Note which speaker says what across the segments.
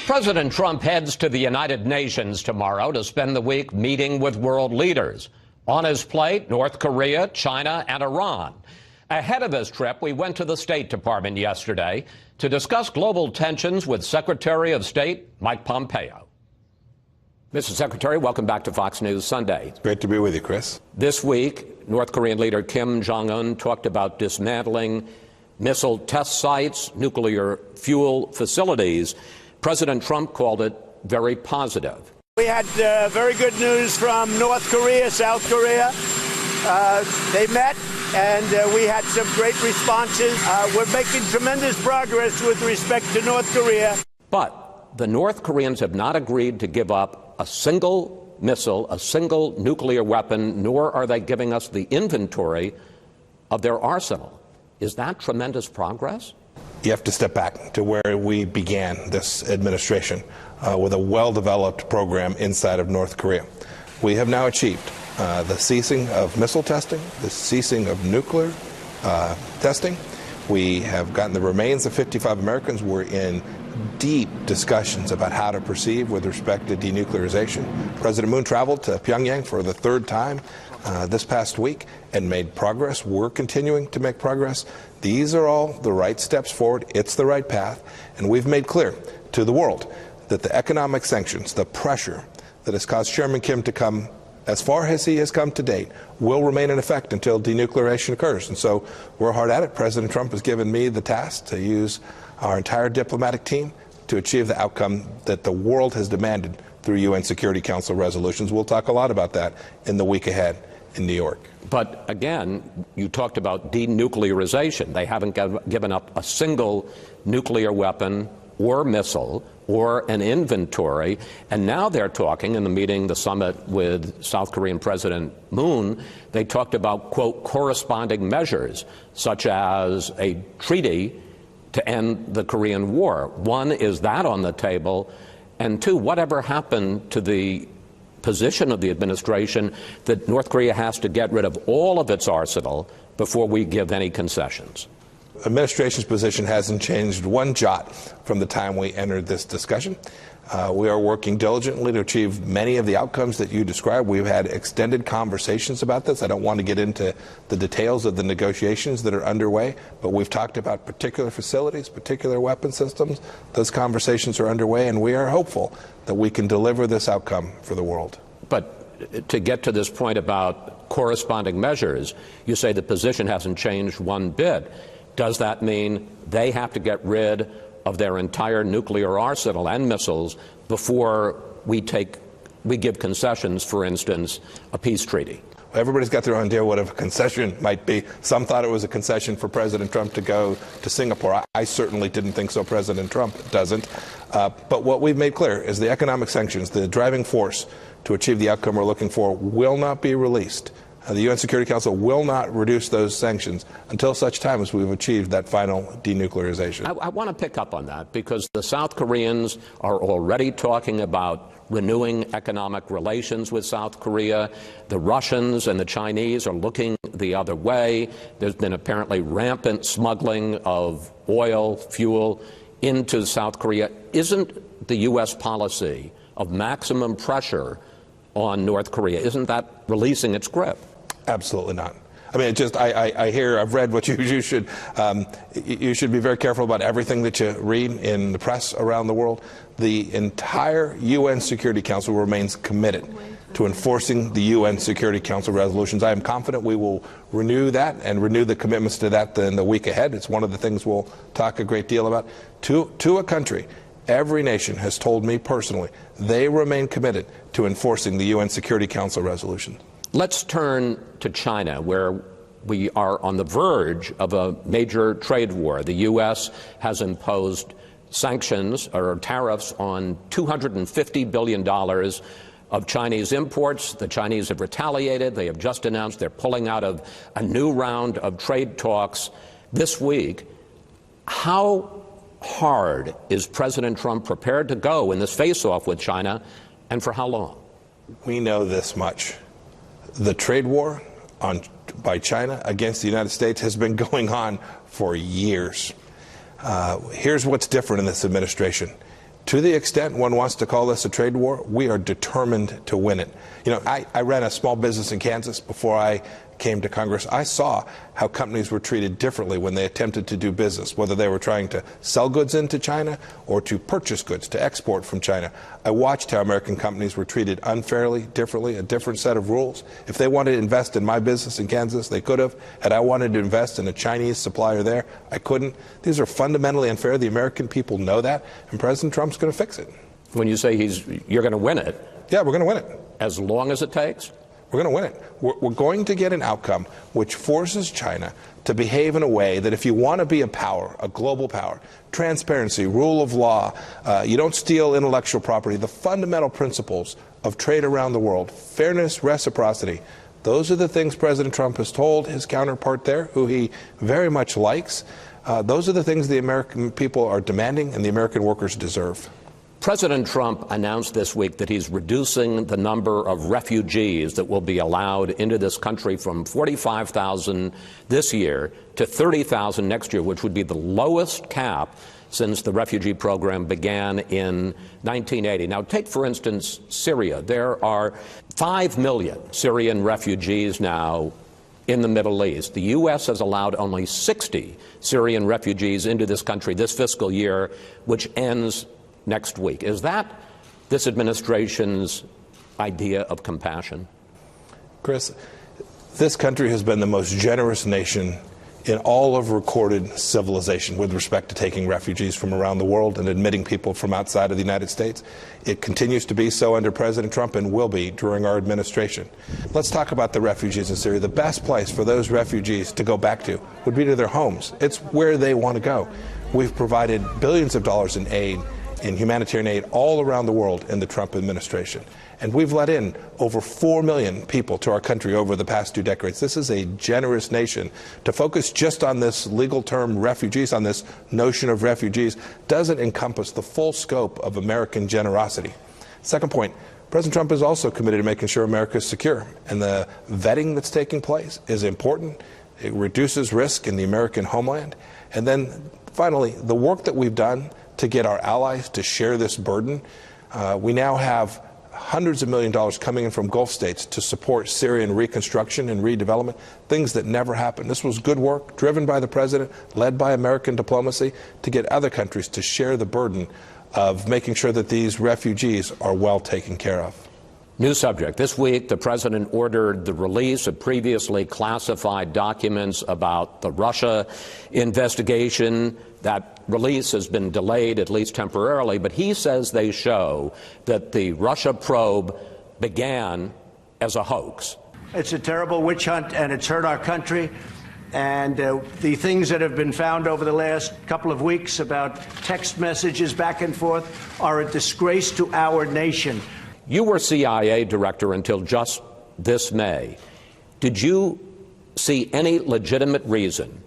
Speaker 1: President Trump heads to the United Nations tomorrow to spend the week meeting with world leaders. On his plate, North Korea, China, and Iran. Ahead of his trip, we went to the State Department yesterday to discuss global tensions with Secretary of State Mike Pompeo. Mr. Secretary, welcome back to Fox News Sunday.
Speaker 2: It's great to be with you, Chris.
Speaker 1: This week, North Korean leader Kim Jong-un talked about dismantling missile test sites, nuclear fuel facilities. President Trump called it very positive.
Speaker 3: We had very good news from North Korea, South Korea. They met, and we had some great responses. We're making tremendous progress with respect to North Korea.
Speaker 1: But the North Koreans have not agreed to give up a single missile, a single nuclear weapon, nor are they giving us the inventory of their arsenal. Is that tremendous progress?
Speaker 2: You have to step back to where we began this administration with a well-developed program inside of North Korea. We have now achieved the ceasing of missile testing, the ceasing of nuclear testing. We have gotten the remains of 55 Americans. We're in deep discussions about how to proceed with respect to denuclearization. President Moon traveled to Pyongyang for the third time this past week and made progress. We're continuing to make progress. These are all the right steps forward. It's the right path. And we've made clear to the world that the economic sanctions, the pressure that has caused Chairman Kim to come as far as he has come to date, will remain in effect until denuclearization occurs. And so we're hard at it. President Trump has given me the task to use our entire diplomatic team to achieve the outcome that the world has demanded through UN Security Council resolutions. We'll talk a lot about that in the week ahead in New York.
Speaker 1: But again, you talked about denuclearization. They haven't given up a single nuclear weapon or missile or an inventory. And now they're talking in the meeting, the summit with South Korean President Moon, they talked about, quote, corresponding measures, such as a treaty to end the Korean War. One, is that on the table? And two, whatever happened to the position of the administration that North Korea has to get rid of all of its arsenal before we give any concessions?
Speaker 2: Administration's position hasn't changed one jot from the time we entered this discussion. We are working diligently to achieve many of the outcomes that you described. We've had extended conversations about this. I don't want to get into the details of the negotiations that are underway, but we've talked about particular facilities, particular weapon systems. Those conversations are underway, and we are hopeful that we can deliver this outcome for the world.
Speaker 1: But to get to this point about corresponding measures, you say the position hasn't changed one bit. Does that mean they have to get rid of their entire nuclear arsenal and missiles before we give concessions, for instance, a peace treaty?
Speaker 2: Everybody's got their own idea what a concession might be. Some thought it was a concession for President Trump to go to Singapore. I certainly didn't think so. President Trump doesn't. But what we've made clear is the economic sanctions, the driving force to achieve the outcome we're looking for, will not be released. The UN Security Council will not reduce those sanctions until such time as we've achieved that final denuclearization.
Speaker 1: I want to pick up on that because the South Koreans are already talking about renewing economic relations with South Korea. The Russians and the Chinese are looking the other way. There's been apparently rampant smuggling of oil, fuel into South Korea. Isn't the U.S. policy of maximum pressure on North Korea, isn't that releasing its grip?
Speaker 2: Absolutely not. I mean, I've read what you should be very careful about everything that you read in the press around the world. The entire UN Security Council remains committed to enforcing the UN Security Council resolutions. I am confident we will renew that and renew the commitments to that in the week ahead. It's one of the things we'll talk a great deal about. To a country, every nation has told me personally they remain committed to enforcing the UN Security Council resolutions.
Speaker 1: Let's turn to China, where we are on the verge of a major trade war. The U.S. has imposed sanctions or tariffs on $250 billion of Chinese imports. The Chinese have retaliated. They have just announced they're pulling out of a new round of trade talks this week. How hard is President Trump prepared to go in this face-off with China, and for how long?
Speaker 2: We know this much. The trade war by China against the United States has been going on for years. Here's what's different in this administration. To the extent one wants to call this a trade war, we are determined to win it. You know, I ran a small business in Kansas before I came to Congress. I saw how companies were treated differently when they attempted to do business, whether they were trying to sell goods into China or to purchase goods, to export from China. I watched how American companies were treated unfairly, differently, a different set of rules. If they wanted to invest in my business in Kansas, they could have. Had I wanted to invest in a Chinese supplier there, I couldn't. These are fundamentally unfair. The American people know that, and President Trump's going to fix it.
Speaker 1: When you say you're going to win it.
Speaker 2: Yeah, we're going to win it.
Speaker 1: As long as it takes?
Speaker 2: We're going to win it. We're going to get an outcome which forces China to behave in a way that if you want to be a power, a global power, transparency, rule of law, you don't steal intellectual property, the fundamental principles of trade around the world, fairness, reciprocity, those are the things President Trump has told his counterpart there, who he very much likes. Those are the things the American people are demanding and the American workers deserve.
Speaker 1: President Trump announced this week that he's reducing the number of refugees that will be allowed into this country from 45,000 this year to 30,000 next year, which would be the lowest cap since the refugee program began in 1980. Now, take, for instance, Syria. There are 5 million Syrian refugees now in the Middle East. The U.S. has allowed only 60 Syrian refugees into this country this fiscal year, which ends next week. Is that this administration's idea of compassion?
Speaker 2: Chris, this country has been the most generous nation in all of recorded civilization with respect to taking refugees from around the world and admitting people from outside of the United States. It continues to be so under President Trump and will be during our administration. Let's talk about the refugees in Syria. The best place for those refugees to go back to would be to their homes. It's where they want to go. We've provided billions of dollars in aid, in humanitarian aid all around the world in the Trump administration. And we've let in over 4 million people to our country over the past 2 decades. This is a generous nation. To focus just on this legal term refugees, on this notion of refugees, doesn't encompass the full scope of American generosity. Second point, President Trump is also committed to making sure America is secure. And the vetting that's taking place is important. It reduces risk in the American homeland. And then finally, the work that we've done to get our allies to share this burden. We now have hundreds of millions of dollars coming in from Gulf states to support Syrian reconstruction and redevelopment, things that never happened. This was good work driven by the president, led by American diplomacy, to get other countries to share the burden of making sure that these refugees are well taken care of.
Speaker 1: New subject. This week, the president ordered the release of previously classified documents about the Russia investigation. That release has been delayed, at least temporarily, but he says they show that the Russia probe began as a hoax.
Speaker 3: It's a terrible witch hunt, and it's hurt our country. And the things that have been found over the last couple of weeks about text messages back and forth are a disgrace to our nation.
Speaker 1: You were CIA director until just this May. Did you see any legitimate reason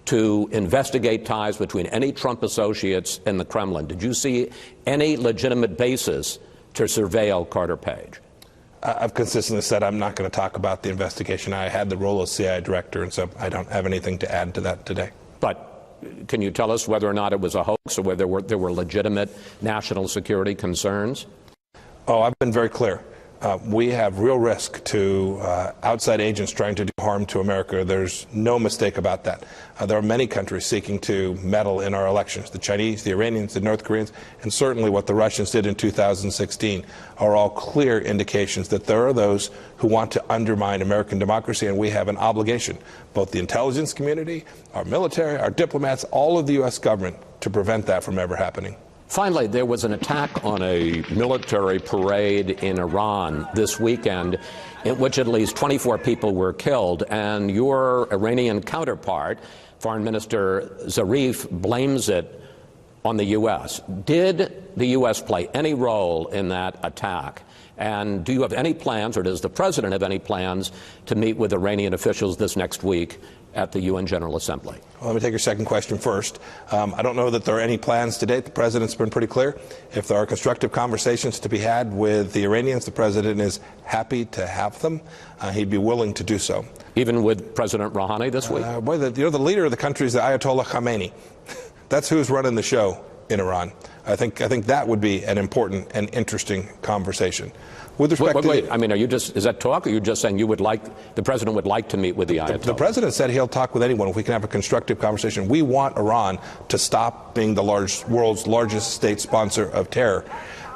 Speaker 1: to investigate ties between any Trump associates and the Kremlin? Did you see any legitimate basis to surveil Carter Page?
Speaker 2: I've consistently said I'm not going to talk about the investigation. I had the role of CIA director, and so I don't have anything to add to that today.
Speaker 1: But can you tell us whether or not it was a hoax or whether there were legitimate national security concerns?
Speaker 2: Oh, I've been very clear. We have real risk to outside agents trying to do harm to America. There's no mistake about that. There are many countries seeking to meddle in our elections. The Chinese, the Iranians, the North Koreans, and certainly what the Russians did in 2016 are all clear indications that there are those who want to undermine American democracy, and we have an obligation, both the intelligence community, our military, our diplomats, all of the U.S. government, to prevent that from ever happening.
Speaker 1: Finally, there was an attack on a military parade in Iran this weekend in which at least 24 people were killed, and your Iranian counterpart, Foreign Minister Zarif, blames it on the U.S. Did the U.S. play any role in that attack? And do you have any plans, or does the president have any plans, to meet with Iranian officials this next week at the UN General Assembly?
Speaker 2: Well, let me take your second question first. I don't know that there are any plans to date. The president's been pretty clear. If there are constructive conversations to be had with the Iranians, the president is happy to have them. He'd be willing to do so.
Speaker 1: Even with President Rouhani this week?
Speaker 2: The leader of the country is the Ayatollah Khamenei. That's who's running the show in Iran. I think that would be an important and interesting conversation. With respect to
Speaker 1: wait, I mean, is that talk, or are you just saying the president would like to meet with the Ayatollah?
Speaker 2: The president said he'll talk with anyone if we can have a constructive conversation. We want Iran to stop being the world's largest state sponsor of terror.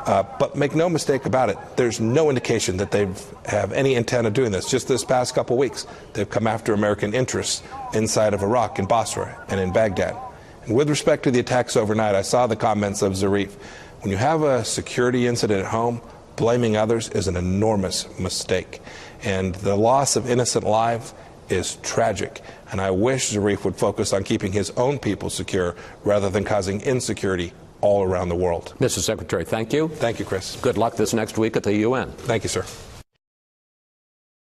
Speaker 2: But make no mistake about it, there's no indication that they have any intent of doing this. Just this past couple of weeks, they've come after American interests inside of Iraq, in Basra, and in Baghdad. And with respect to the attacks overnight, I saw the comments of Zarif. When you have a security incident at home, blaming others is an enormous mistake. And the loss of innocent lives is tragic. And I wish Zarif would focus on keeping his own people secure rather than causing insecurity all around the world.
Speaker 1: Mr. Secretary, thank you.
Speaker 2: Thank you, Chris.
Speaker 1: Good luck this next week at the UN.
Speaker 2: Thank you, sir.